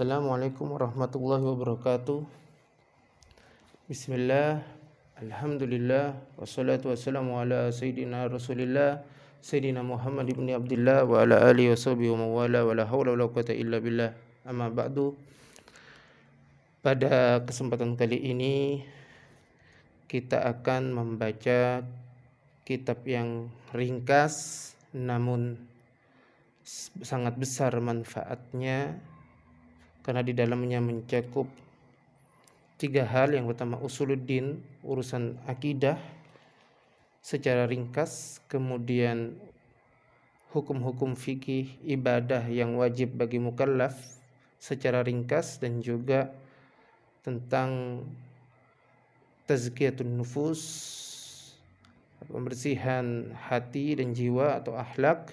Assalamualaikum warahmatullahi wabarakatuh. Bismillah, alhamdulillah, wassalatu wassalamu ala sayyidina rasulillah Sayyidina Muhammad ibn Abdullah wa ala alihi wa sahbihi wa mawala wa la hawla wa la quwata illa billah. Amma ba'du. Pada kesempatan kali ini kita akan membaca kitab yang ringkas namun sangat besar manfaatnya, karena di dalamnya mencakup 3 hal. Yang pertama usuluddin, urusan akidah secara ringkas, kemudian hukum-hukum fikih ibadah yang wajib bagi mukallaf secara ringkas, dan juga tentang tazkiyatun nufus, pembersihan hati dan jiwa atau akhlak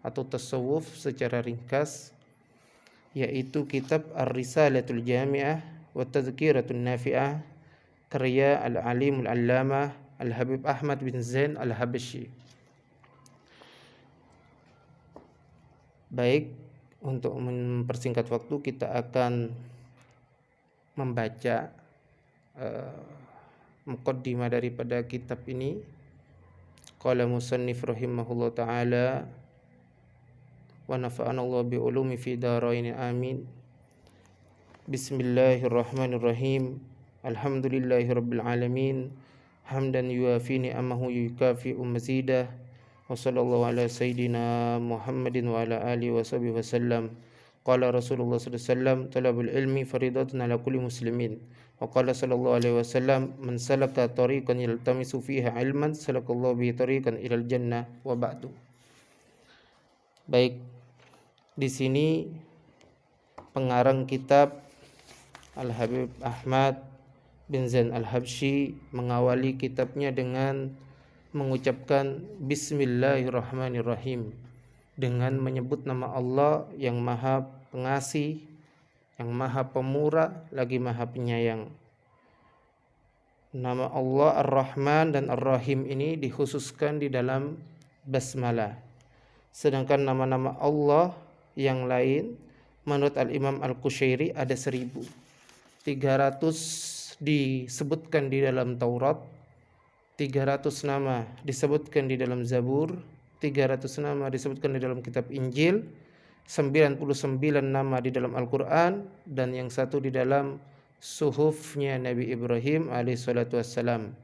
atau tasawuf secara ringkas, yaitu kitab Ar-Risalatul Jami'ah wa Tadhkiratun Nafi'ah karya Al-Alimul Allamah Al-Habib Ahmad bin Zain Al-Habsyi. Baik, untuk mempersingkat waktu kita akan membaca muqaddimah daripada kitab ini. Qala musannif rahimahullah ta'ala wa nafa'ana Allah bi ulumi fi darain amin. Bismillahirrahmanirrahim. Alhamdulillahirabbil alamin. Hamdan yuafi ni'amahu yukafi'u mazidah. Wa sallallahu ala sayyidina Muhammadin wa ala alihi wa sahbihi wasallam. Qala Rasulullah sallallahu alaihi wasallam, talabul ilmi faridatun ala kulli muslimin. Wa qala sallallahu alaihi wasallam, man salaka tariqan yaltamisu fiha ilman salakallahu bihi tariqan ilal jannah. Wa ba'du. Baik, di sini pengarang kitab Al-Habib Ahmad bin Zain Al-Habsyi mengawali kitabnya dengan mengucapkan Bismillahirrahmanirrahim, dengan menyebut nama Allah yang Maha Pengasih, yang Maha Pemurah, lagi Maha Penyayang. Nama Allah Ar-Rahman dan Ar-Rahim ini dikhususkan di dalam basmalah. Sedangkan nama-nama Allah yang lain menurut Al-Imam Al-Qushairi ada 1300 disebutkan di dalam Taurat, 300 nama disebutkan di dalam Zabur, 300 nama disebutkan di dalam kitab Injil, 99 nama di dalam Al-Quran, dan yang satu di dalam suhufnya Nabi Ibrahim alaihissalatu wassalam.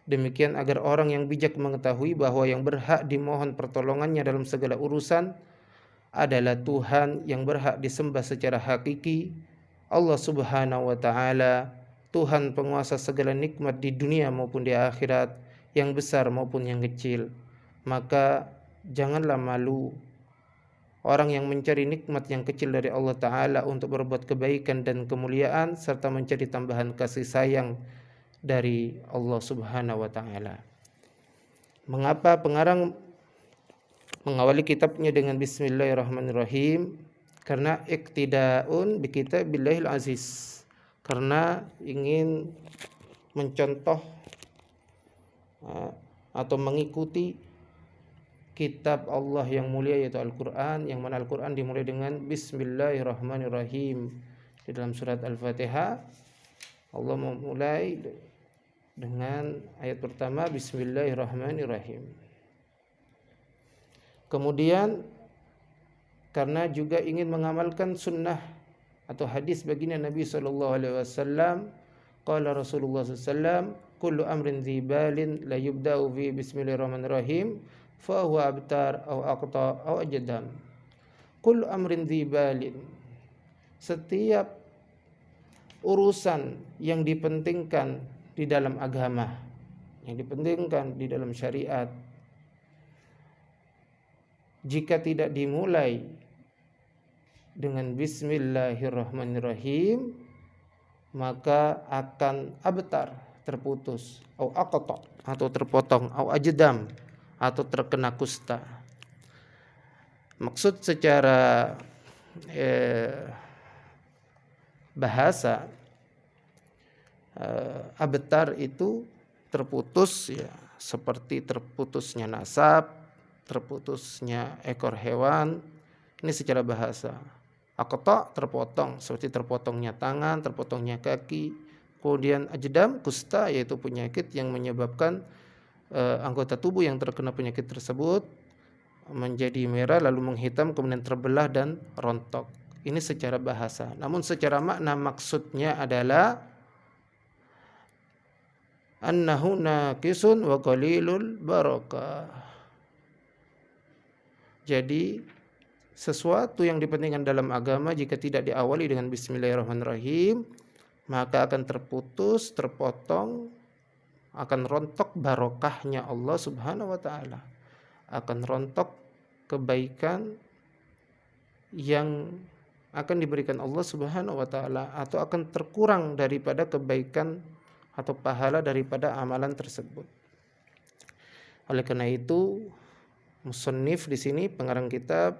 Demikian agar orang yang bijak mengetahui bahwa yang berhak dimohon pertolongannya dalam segala urusan adalah Tuhan yang berhak disembah secara hakiki, Allah Subhanahu wa ta'ala, Tuhan penguasa segala nikmat di dunia maupun di akhirat, yang besar maupun yang kecil. Maka janganlah malu orang yang mencari nikmat yang kecil dari Allah Ta'ala untuk berbuat kebaikan dan kemuliaan, serta mencari tambahan kasih sayang dari Allah Subhanahu wa ta'ala. Mengapa pengarang mengawali kitabnya dengan Bismillahirrahmanirrahim? Karena iqtidaun bi kitabillahil aziz, karena ingin mencontoh atau mengikuti kitab Allah yang mulia, yaitu Al-Quran, yang mana Al-Quran dimulai dengan Bismillahirrahmanirrahim. Di dalam surat Al-Fatihah Allah memulai dengan ayat pertama Bismillahirrahmanirrahim. Kemudian karena juga ingin mengamalkan sunnah atau hadis baginda Nabi SAW, qala Rasulullah SAW, kullu amrin dzibalin la yubda'u fi bismillahirrahmanirrahim fa huwa abtar aw aqta aw ajdam. Kullu amrin dzibalin, setiap urusan yang dipentingkan di dalam agama, yang dipentingkan di dalam syariat, jika tidak dimulai dengan Bismillahirrahmanirrahim, maka akan abtar, terputus, atau aqta, atau terpotong, atau ajdam, atau terkena kusta. Maksud secara bahasa, abtar itu terputus, ya, seperti terputusnya nasab, terputusnya ekor hewan. Ini secara bahasa. Aqta terpotong, seperti terpotongnya tangan, terpotongnya kaki. Kemudian ajdam, kusta, yaitu penyakit yang menyebabkan anggota tubuh yang terkena penyakit tersebut menjadi merah lalu menghitam kemudian terbelah dan rontok. Ini secara bahasa. Namun secara makna maksudnya adalah annahu naqisun wa qalilul barakah. Jadi sesuatu yang dipentingkan dalam agama jika tidak diawali dengan bismillahirrahmanirrahim maka akan terputus, terpotong, akan rontok barokahnya Allah Subhanahu wa taala. Akan rontok kebaikan yang akan diberikan Allah Subhanahu wa taala atau akan terkurang daripada kebaikan atau pahala daripada amalan tersebut. Oleh karena itu, musannif di sini pengarang kitab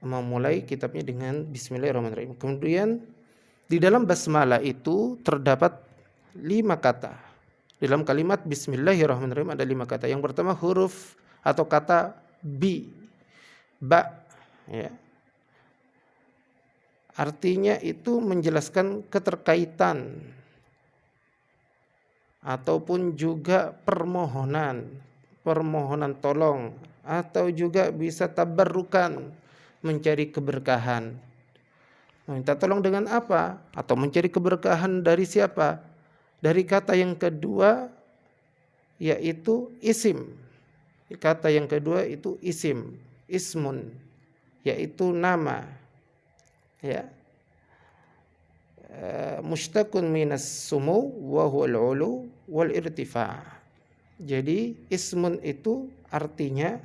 memulai kitabnya dengan bismillahirrahmanirrahim. Kemudian di dalam basmalah itu terdapat 5 kata. Di dalam kalimat bismillahirrahmanirrahim ada 5 kata. Yang pertama huruf atau kata ba, ya. Artinya itu menjelaskan keterkaitan ataupun juga permohonan tolong atau juga bisa tabarrukan, mencari keberkahan. Minta tolong dengan apa? Atau mencari keberkahan dari siapa? Dari kata yang kedua yaitu isim. Kata yang kedua itu isim, ismun, yaitu nama. Ya. Mushtaqun minas sumu wa huwal ulu wal irtifa'. Jadi ismun itu artinya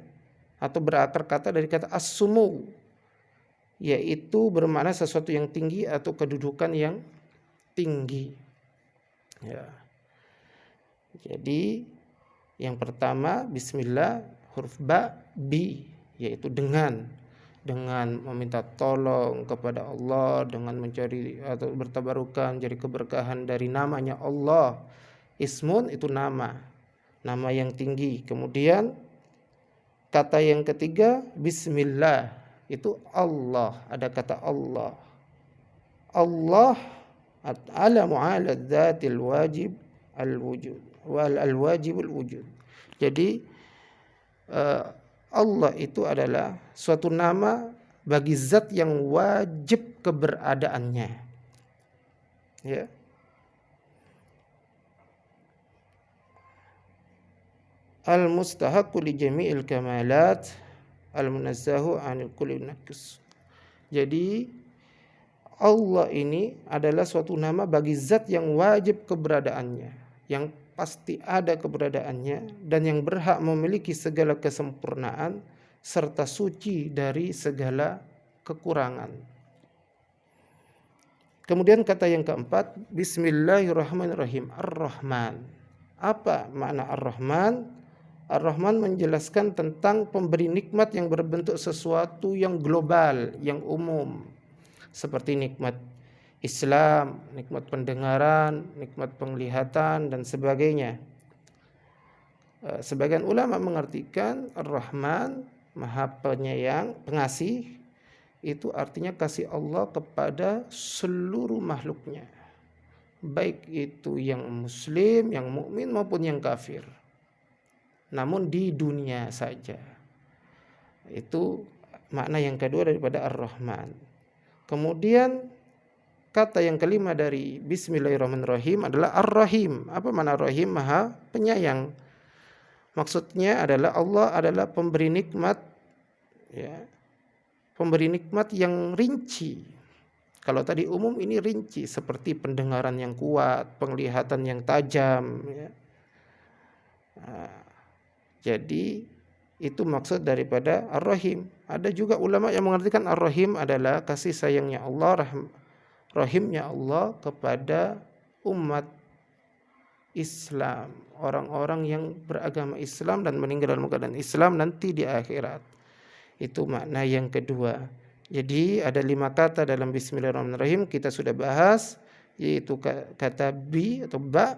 atau berakar kata dari kata as-sumu, yaitu bermakna sesuatu yang tinggi atau kedudukan yang tinggi. Ya. Jadi yang pertama bismillah huruf bi, yaitu dengan meminta tolong kepada Allah, dengan mencari atau bertabarukan, mencari keberkahan dari namanya Allah. Ismun itu nama yang tinggi. Kemudian kata yang ketiga bismillah itu Allah, ada kata Allah. Allah alamu ala dzatil wajib al-wujud wal al-wajibul wujud. Jadi Allah itu adalah suatu nama bagi zat yang wajib keberadaannya. Ya. Al-mustahaqqu li jami'il kamalat al-munazzahu 'anil kulli naqs. Jadi Allah ini adalah suatu nama bagi zat yang wajib keberadaannya, yang pasti ada keberadaannya dan yang berhak memiliki segala kesempurnaan serta suci dari segala kekurangan. Kemudian kata yang keempat, bismillahirrahmanirrahim, Ar-Rahman. Apa makna Ar-Rahman? Ar-Rahman menjelaskan tentang pemberi nikmat yang berbentuk sesuatu yang global, yang umum, seperti nikmat Islam, nikmat pendengaran, nikmat penglihatan dan sebagainya. Sebagian ulama mengartikan Ar-Rahman, Maha Penyayang, Pengasih, itu artinya kasih Allah kepada seluruh makhluknya, baik itu yang muslim, yang mukmin maupun yang kafir. Namun di dunia saja. Itu makna yang kedua daripada Ar-Rahman. Kemudian kata yang kelima dari bismillahirrahmanirrahim adalah Ar-Rahim. Apa makna Ar-Rahim? Maha Penyayang. Maksudnya adalah Allah adalah pemberi nikmat, ya. Pemberi nikmat yang rinci. Kalau tadi umum, ini rinci, seperti pendengaran yang kuat, penglihatan yang tajam, ya. Jadi itu maksud daripada Ar-Rahim. Ada juga ulama yang mengartikan Ar-Rahim adalah kasih sayangnya Allah, rahimnya Allah kepada umat Islam, orang-orang yang beragama Islam dan meninggal dalam keadaan Islam nanti di akhirat. Itu makna yang kedua. Jadi ada 5 kata dalam bismillahirrahmanirrahim, kita sudah bahas, yaitu kata bi atau ba,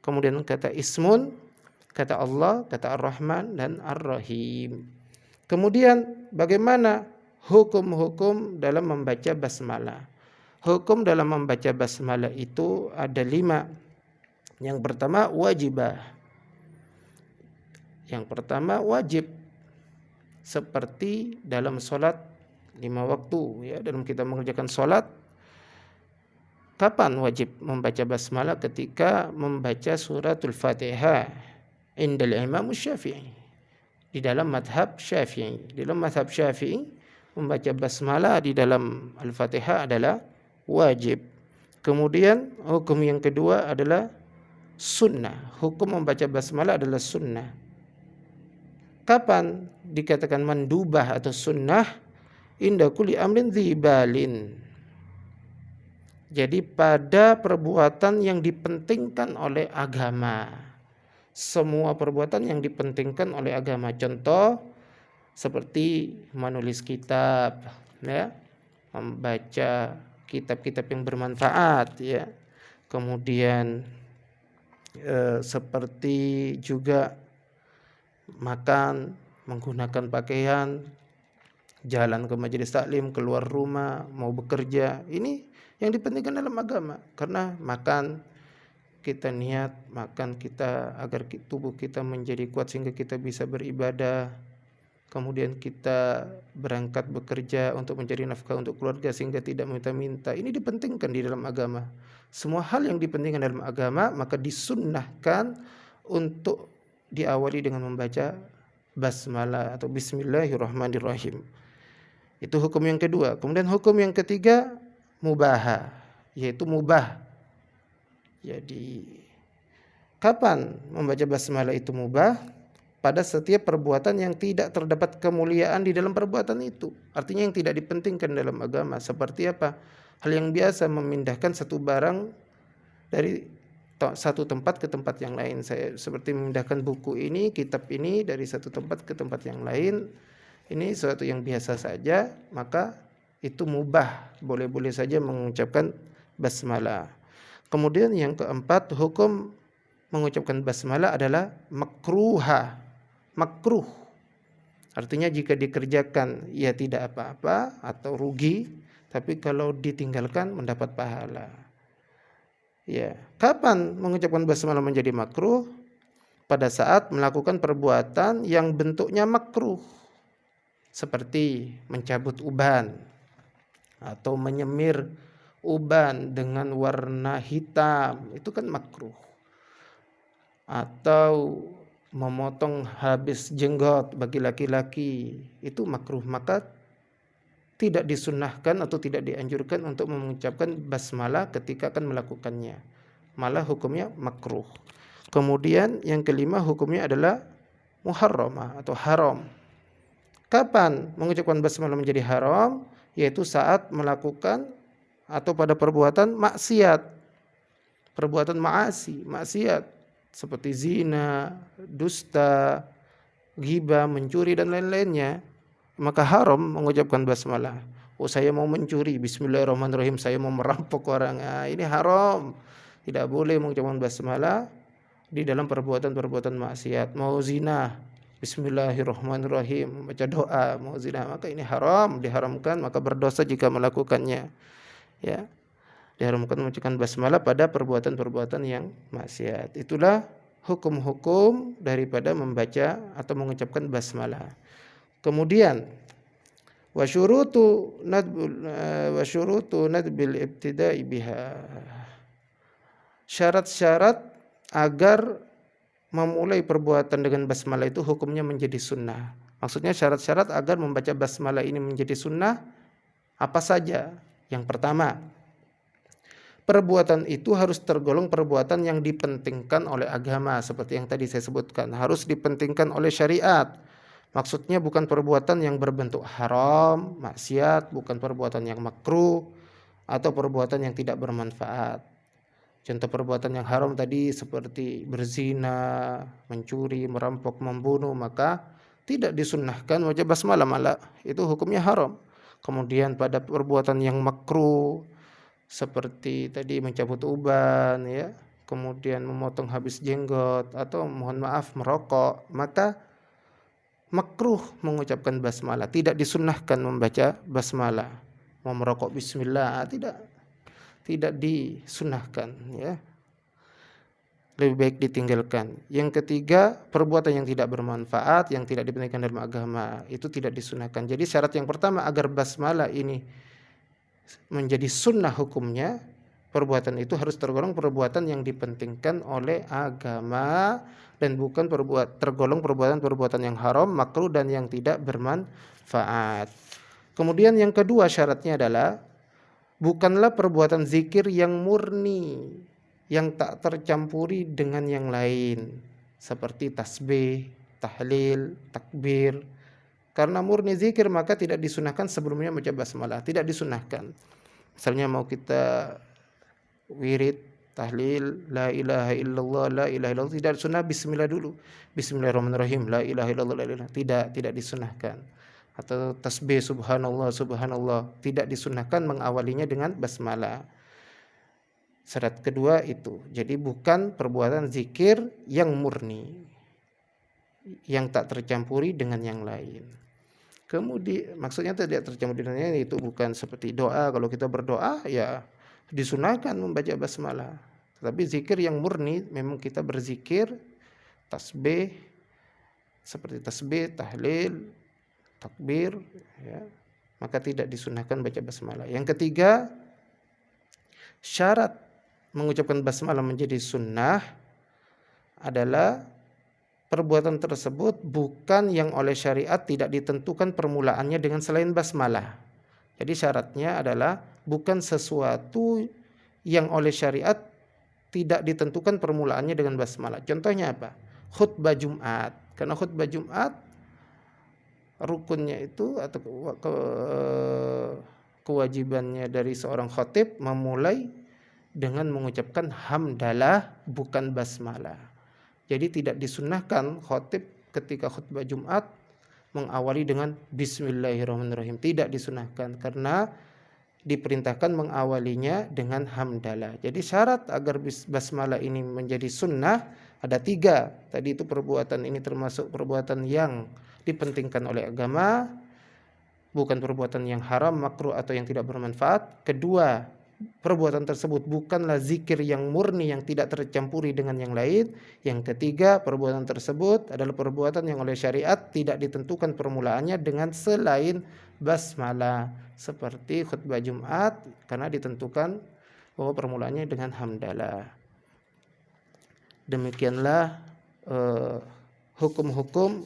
kemudian kata ismun, kata Allah, kata Ar-Rahman dan Ar-Rahim. Kemudian bagaimana hukum-hukum dalam membaca basmalah. Hukum dalam membaca basmalah itu ada 5. Yang pertama wajibah. Yang pertama wajib, seperti dalam sholat 5 waktu ya, dalam kita mengerjakan sholat. Kapan wajib membaca basmalah? Ketika membaca suratul Fatihah indal Imam Syafi'i, di dalam madhab Syafi'i. Di dalam madhab Syafi'i, membaca basmalah di dalam Al-Fatihah adalah wajib. Kemudian hukum yang kedua adalah sunnah. Hukum membaca basmalah adalah sunnah. Kapan dikatakan mandubah atau sunnah? Inda kulli amrin dzibalin. Jadi pada perbuatan yang dipentingkan oleh agama. Semua perbuatan yang dipentingkan oleh agama. Contoh seperti menulis kitab, ya, membaca kitab-kitab yang bermanfaat, ya. Kemudian seperti juga makan, menggunakan pakaian, jalan ke majelis taklim, keluar rumah, mau bekerja. Ini yang dipentingkan dalam agama. Karena makan, kita niat makan kita agar tubuh kita menjadi kuat sehingga kita bisa beribadah. Kemudian kita berangkat bekerja untuk mencari nafkah untuk keluarga sehingga tidak minta-minta. Ini dipentingkan di dalam agama. Semua hal yang dipentingkan dalam agama maka disunnahkan untuk diawali dengan membaca basmalah atau bismillahirrahmanirrahim. Itu hukum yang kedua. Kemudian hukum yang ketiga mubaha, yaitu mubah. Jadi kapan membaca basmalah itu mubah? Pada setiap perbuatan yang tidak terdapat kemuliaan di dalam perbuatan itu. Artinya yang tidak dipentingkan dalam agama. Seperti apa? Hal yang biasa, memindahkan satu barang dari satu tempat ke tempat yang lain. Saya seperti memindahkan buku ini, kitab ini dari satu tempat ke tempat yang lain. Ini sesuatu yang biasa saja, maka itu mubah. Boleh-boleh saja mengucapkan basmalah. Kemudian yang keempat, hukum mengucapkan basmalah adalah makruha. Makruh. Artinya jika dikerjakan ia tidak apa-apa atau rugi, tapi kalau ditinggalkan mendapat pahala. Ya, kapan mengucapkan basmalah menjadi makruh? Pada saat melakukan perbuatan yang bentuknya makruh. Seperti mencabut uban atau menyemir uban dengan warna hitam, itu kan makruh. Atau memotong habis jenggot bagi laki-laki, itu makruh. Maka tidak disunnahkan atau tidak dianjurkan untuk mengucapkan basmalah ketika akan melakukannya. Malah hukumnya makruh. Kemudian yang kelima hukumnya adalah muharramah atau haram. Kapan mengucapkan basmalah menjadi haram? Yaitu saat melakukan atau pada perbuatan maksiat. Perbuatan maksiat. Seperti zina, dusta, ghibah, mencuri dan lain-lainnya, maka haram mengucapkan basmalah. Oh, saya mau mencuri, bismillahirrahmanirrahim, saya mau merampok orang. Ini haram. Tidak boleh mengucapkan basmalah di dalam perbuatan-perbuatan maksiat. Mau zina, bismillahirrahmanirrahim, membaca doa, mau zina, maka ini haram, diharamkan, maka berdosa jika melakukannya. Ya. Diharamkan mengucapkan basmalah pada perbuatan-perbuatan yang maksiat. Itulah hukum-hukum daripada membaca atau mengucapkan basmalah. Kemudian wa syurutu nadbil ibtida'i biha. Syarat-syarat agar memulai perbuatan dengan basmalah itu hukumnya menjadi sunnah. Maksudnya syarat-syarat agar membaca basmalah ini menjadi sunnah apa saja? Yang pertama, perbuatan itu harus tergolong perbuatan yang dipentingkan oleh agama. Seperti yang tadi saya sebutkan, harus dipentingkan oleh syariat. Maksudnya bukan perbuatan yang berbentuk haram, maksiat, bukan perbuatan yang makruh, atau perbuatan yang tidak bermanfaat. Contoh perbuatan yang haram tadi seperti berzina, mencuri, merampok, membunuh, maka tidak disunnahkan baca basmalah, malah itu hukumnya haram. Kemudian pada perbuatan yang makruh, seperti tadi mencabut uban, ya, kemudian memotong habis jenggot, atau mohon maaf merokok, maka makruh mengucapkan basmalah, tidak disunnahkan membaca basmalah. Mau merokok bismillah, tidak disunnahkan, ya. Lebih baik ditinggalkan. Yang ketiga, perbuatan yang tidak bermanfaat, yang tidak dipentingkan dalam agama, itu tidak disunahkan. Jadi syarat yang pertama agar basmalah ini menjadi sunnah hukumnya, perbuatan itu harus tergolong perbuatan yang dipentingkan oleh agama dan bukan tergolong perbuatan yang haram, makruh dan yang tidak bermanfaat. Kemudian yang kedua syaratnya adalah bukanlah perbuatan zikir yang murni, yang tak tercampuri dengan yang lain, seperti tasbih, tahlil, takbir. Karena murni zikir maka tidak disunahkan sebelumnya baca basmalah, tidak disunahkan. Misalnya mau kita wirid, tahlil, la ilaha illallah, la ilaha illallah, tidak sunnah bismillah dulu. Bismillahirrahmanirrahim, la ilaha illallah, la ilaha, tidak disunahkan. Atau tasbih subhanallah, subhanallah, tidak disunahkan mengawalinya dengan basmalah. Syarat kedua itu. Jadi bukan perbuatan zikir yang murni, yang tak tercampuri dengan yang lain. Kemudian maksudnya tidak tercampur dengan yang lain itu bukan seperti doa. Kalau kita berdoa ya disunahkan membaca basmalah. Tetapi zikir yang murni memang kita berzikir, tasbih, seperti tasbih, tahlil, takbir, ya, maka tidak disunahkan baca basmalah. Yang ketiga, syarat mengucapkan basmalah menjadi sunnah adalah perbuatan tersebut bukan yang oleh syariat tidak ditentukan permulaannya dengan selain basmalah. Jadi syaratnya adalah bukan sesuatu yang oleh syariat tidak ditentukan permulaannya dengan basmalah. Contohnya apa? Khutbah Jumat. Karena khutbah Jumat rukunnya itu atau kewajibannya dari seorang khatib memulai dengan mengucapkan hamdalah bukan basmalah. Jadi tidak disunnahkan khatib ketika khutbah Jumat mengawali dengan bismillahirrahmanirrahim. Tidak disunnahkan karena diperintahkan mengawalinya dengan hamdalah. Jadi syarat agar basmalah ini menjadi sunnah ada 3. Tadi itu perbuatan ini termasuk perbuatan yang dipentingkan oleh agama, bukan perbuatan yang haram, makruh atau yang tidak bermanfaat. Kedua, perbuatan tersebut bukanlah zikir yang murni yang tidak tercampuri dengan yang lain. Yang ketiga, perbuatan tersebut adalah perbuatan yang oleh syariat tidak ditentukan permulaannya dengan selain basmalah, seperti khutbah Jumat karena ditentukan bahwa permulaannya dengan hamdalah. Demikianlah hukum-hukum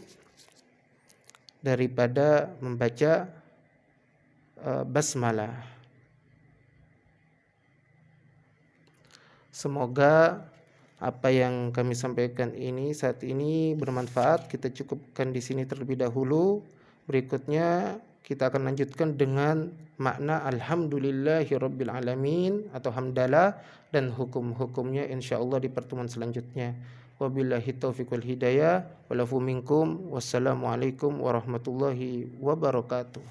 daripada membaca basmalah. Semoga apa yang kami sampaikan ini saat ini bermanfaat. Kita cukupkan di sini terlebih dahulu. Berikutnya kita akan lanjutkan dengan makna alhamdulillahirabbil alamin atau hamdalah dan hukum-hukumnya insyaallah di pertemuan selanjutnya. Wabillahi taufiq wal hidayah. Walafu minkum. Wassalamualaikum warahmatullahi wabarakatuh.